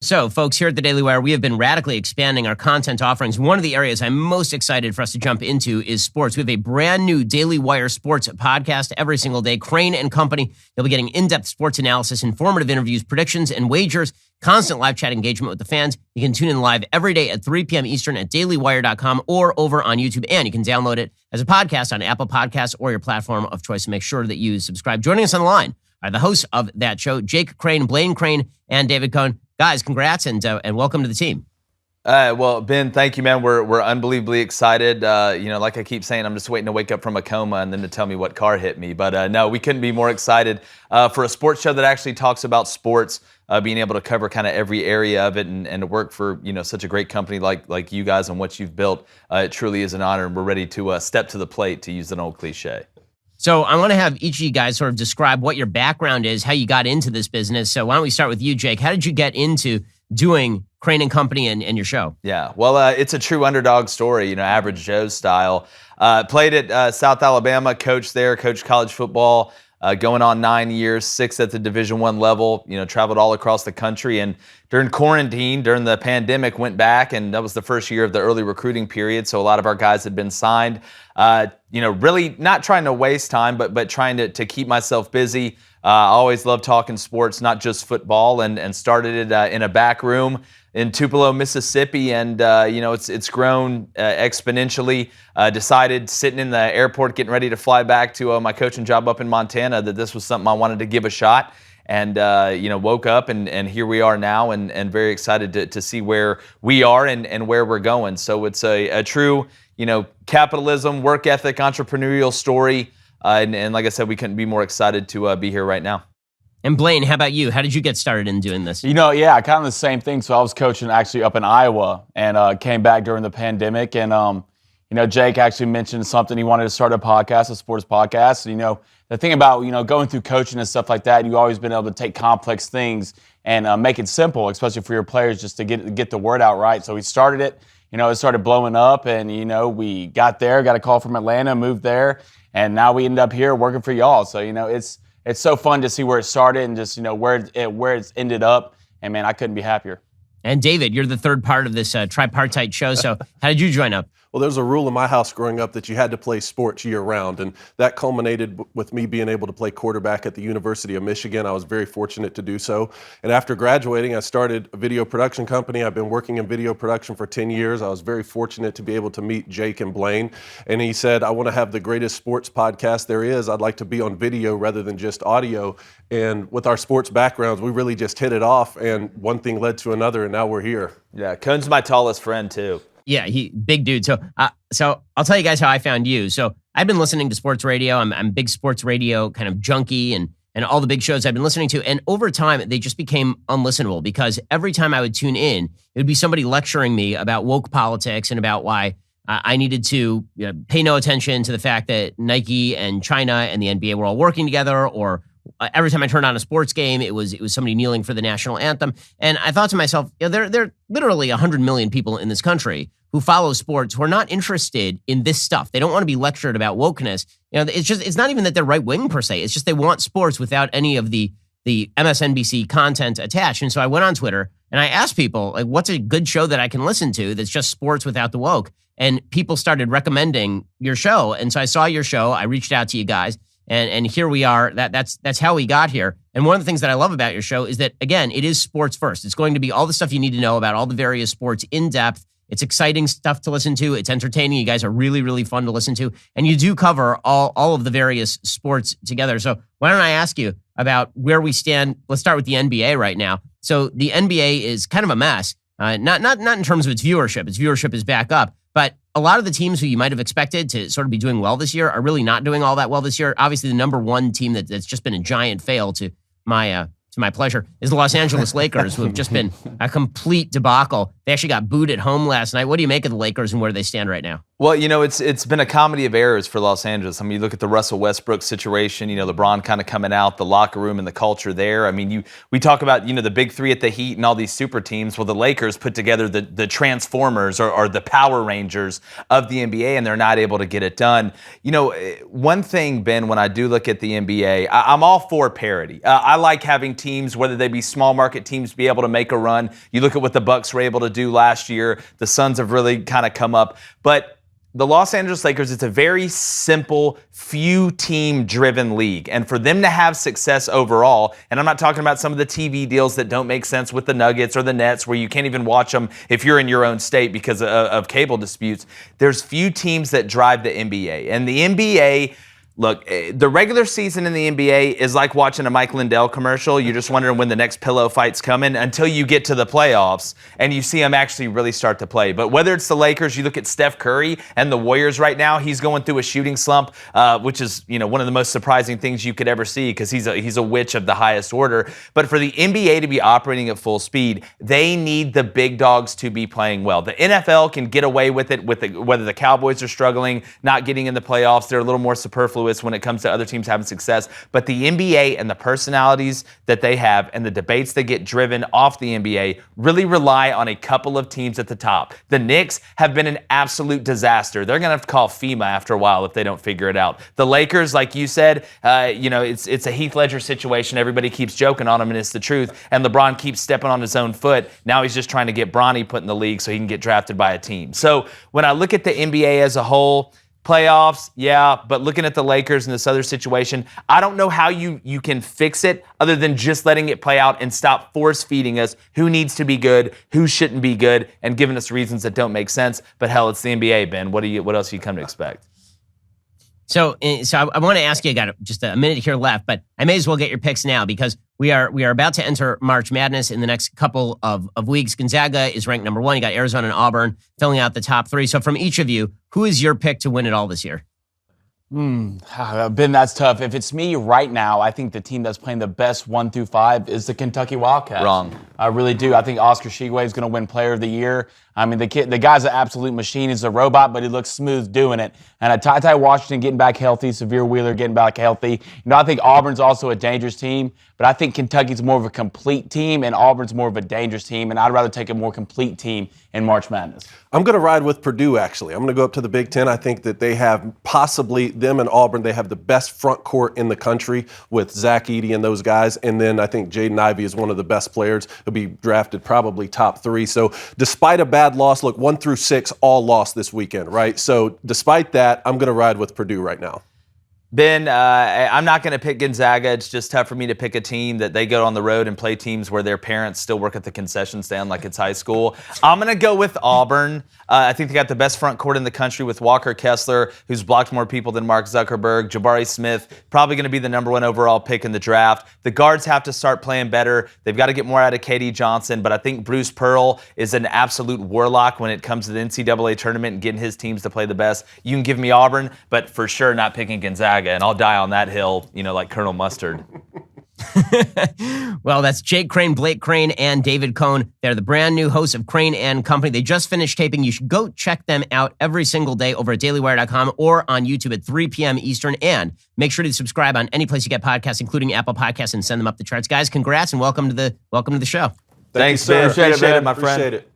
So, folks, here at the Daily Wire, we have been radically expanding our content offerings. One of the areas I'm most excited for us to jump into is sports. We have a brand new Daily Wire sports podcast every single day, Crain Company. You'll be getting in-depth sports analysis, informative interviews, predictions, and wagers, constant live chat engagement with the fans. You can tune in live every day at 3 p.m. Eastern at dailywire.com or over on YouTube, and you can download it as a podcast on Apple Podcasts or your platform of choice. So make sure that you subscribe. Joining us on the line are the hosts of that show, Jake Crain, Blain Crain, and David Cohn. Guys, congrats and welcome to the team. Well, Ben, thank you, man. We're unbelievably excited. Like I keep saying, I'm just waiting to wake up from a coma and then to tell me what car hit me. But no, we couldn't be more excited for a sports show that actually talks about sports, being able to cover kind of every area of it and to work for, such a great company like you guys and what you've built. It truly is an honor, and we're ready to step to the plate, to use an old cliche. So I want to have each of you guys sort of describe what your background is, how you got into this business. So why don't we start with you, Jake? How did you get into doing Crain Company and your show? Yeah, well, it's a true underdog story, average Joe style. Played at South Alabama, coached there, coached college football, going on 9 years, 6 at the Division I level, traveled all across the country. And during quarantine, during the pandemic, went back, and that was the first year of the early recruiting period. So a lot of our guys had been signed. Really not trying to waste time, but trying to keep myself busy. I always loved talking sports, not just football, and started it in a back room in Tupelo, Mississippi, and it's grown exponentially. Decided sitting in the airport, getting ready to fly back to my coaching job up in Montana, that this was something I wanted to give a shot. And woke up and here we are now, and very excited to see where we are and where we're going. So it's a true capitalism, work ethic, entrepreneurial story. And like I said, we couldn't be more excited to be here right now. And Blaine, how about you? How did you get started in doing this? Kind of the same thing. So I was coaching actually up in Iowa and came back during the pandemic. And, Jake actually mentioned something. He wanted to start a sports podcast. The thing about, going through coaching and stuff like that, you've always been able to take complex things and make it simple, especially for your players, just to get the word out right. So we started it. It started blowing up, and, we got there, got a call from Atlanta, moved there, and now we ended up here working for y'all. So, it's so fun to see where it started and just, where it's ended up. And, man, I couldn't be happier. And, David, you're the third part of this tripartite show. So how did you join up? Well, there was a rule in my house growing up that you had to play sports year-round, and that culminated with me being able to play quarterback at the University of Michigan. I was very fortunate to do so. And after graduating, I started a video production company. I've been working in video production for 10 years. I was very fortunate to be able to meet Jake and Blaine. And he said, I want to have the greatest sports podcast there is. I'd like to be on video rather than just audio. And with our sports backgrounds, we really just hit it off, and one thing led to another, and now we're here. Yeah, Cohn's my tallest friend, too. Yeah, he big dude. So I'll tell you guys how I found you. So I've been listening to sports radio. I'm a big sports radio kind of junkie, and all the big shows I've been listening to. And over time, they just became unlistenable because every time I would tune in, it would be somebody lecturing me about woke politics and about why I needed to pay no attention to the fact that Nike and China and the NBA were all working together, or every time I turned on a sports game, it was somebody kneeling for the national anthem. And I thought to myself, there are literally 100 million people in this country who follow sports who are not interested in this stuff. They don't want to be lectured about wokeness. It's not even that they're right wing per se. It's just they want sports without any of the MSNBC content attached. And so I went on Twitter and I asked people, like, what's a good show that I can listen to that's just sports without the woke? And people started recommending your show. And so I saw your show. I reached out to you guys. And here we are. That's how we got here. And one of the things that I love about your show is that, again, it is sports first. It's going to be all the stuff you need to know about all the various sports in depth. It's exciting stuff to listen to. It's entertaining. You guys are really, really fun to listen to. And you do cover all of the various sports together. So why don't I ask you about where we stand? Let's start with the NBA right now. So the NBA is kind of a mess. Not in terms of its viewership. Its viewership is back up. But a lot of the teams who you might have expected to sort of be doing well this year are really not doing all that well this year. Obviously, the number one team that's just been a giant fail to my pleasure is the Los Angeles Lakers, who have just been a complete debacle. They actually got booed at home last night. What do you make of the Lakers and where they stand right now? Well, it's been a comedy of errors for Los Angeles. I mean, you look at the Russell Westbrook situation, LeBron kind of coming out, the locker room and the culture there. I mean, we talk about, the big three at the Heat and all these super teams. Well, the Lakers put together the Transformers or the Power Rangers of the NBA, and they're not able to get it done. One thing, Ben, when I do look at the NBA, I'm all for parity. I like having teams teams, whether they be small market teams, be able to make a run. You look at what the Bucks were able to do last year. The Suns have really kind of come up. But the Los Angeles Lakers, it's a very simple, few team driven league. And for them to have success overall, and I'm not talking about some of the TV deals that don't make sense with the Nuggets or the Nets where you can't even watch them if you're in your own state because of cable disputes. There's few teams that drive the NBA. And the NBA, look, the regular season in the NBA is like watching a Mike Lindell commercial. You're just wondering when the next pillow fight's coming until you get to the playoffs and you see them actually really start to play. But whether it's the Lakers, you look at Steph Curry and the Warriors right now, he's going through a shooting slump, which is, one of the most surprising things you could ever see because he's a witch of the highest order. But for the NBA to be operating at full speed, they need the big dogs to be playing well. The NFL can get away with it whether the Cowboys are struggling, not getting in the playoffs. They're a little more superfluous when it comes to other teams having success. But the NBA and the personalities that they have and the debates that get driven off the NBA really rely on a couple of teams at the top. The Knicks have been an absolute disaster. They're going to have to call FEMA after a while if they don't figure it out. The Lakers, like you said, it's a Heath Ledger situation. Everybody keeps joking on him, and it's the truth. And LeBron keeps stepping on his own foot. Now he's just trying to get Bronny put in the league so he can get drafted by a team. So when I look at the NBA as a whole, playoffs, yeah, but looking at the Lakers in this other situation, I don't know how you can fix it other than just letting it play out and stop force-feeding us who needs to be good, who shouldn't be good, and giving us reasons that don't make sense. But hell, it's the NBA, Ben. What else do you come to expect? So I want to ask you, I got just a minute here left, but I may as well get your picks now because we are about to enter March Madness in the next couple of weeks. Gonzaga is ranked number 1. You got Arizona and Auburn filling out the top 3. So from each of you, who is your pick to win it all this year? Ben, that's tough. If it's me right now, I think the team that's playing the best 1 through 5 is the Kentucky Wildcats. Wrong. I really do. I think Oscar Tshiebwe is going to win Player of the Year. I mean, the guy's an absolute machine. He's a robot, but he looks smooth doing it. And Ty Washington getting back healthy, Severe Wheeler getting back healthy. I think Auburn's also a dangerous team, but I think Kentucky's more of a complete team and Auburn's more of a dangerous team, and I'd rather take a more complete team in March Madness. I'm going to ride with Purdue, actually. I'm going to go up to the Big Ten. I think that they have possibly, them and Auburn, they have the best front court in the country with Zach Edey and those guys. And then I think Jaden Ivey is one of the best players. He'll be drafted probably top 3. So despite a bad loss, look, 1 through 6 all lost this weekend, right? So despite that, I'm going to ride with Purdue right now. Ben, I'm not going to pick Gonzaga. It's just tough for me to pick a team that they go on the road and play teams where their parents still work at the concession stand like it's high school. I'm going to go with Auburn. I think they got the best front court in the country with Walker Kessler, who's blocked more people than Mark Zuckerberg. Jabari Smith, probably going to be the number 1 overall pick in the draft. The guards have to start playing better. They've got to get more out of KD Johnson, but I think Bruce Pearl is an absolute warlock when it comes to the NCAA tournament and getting his teams to play the best. You can give me Auburn, but for sure not picking Gonzaga, and I'll die on that hill, like Colonel Mustard. Well, that's Jake Crain, Blain Crain, and David Cohn. They're the brand new hosts of Crain Company. They just finished taping. You should go check them out every single day over at dailywire.com or on YouTube at 3 p.m. Eastern. And make sure to subscribe on any place you get podcasts, including Apple Podcasts, and send them up the charts. Guys, congrats and welcome to the show. Thanks, sir. Ben. Appreciate it, my friend. Appreciate it.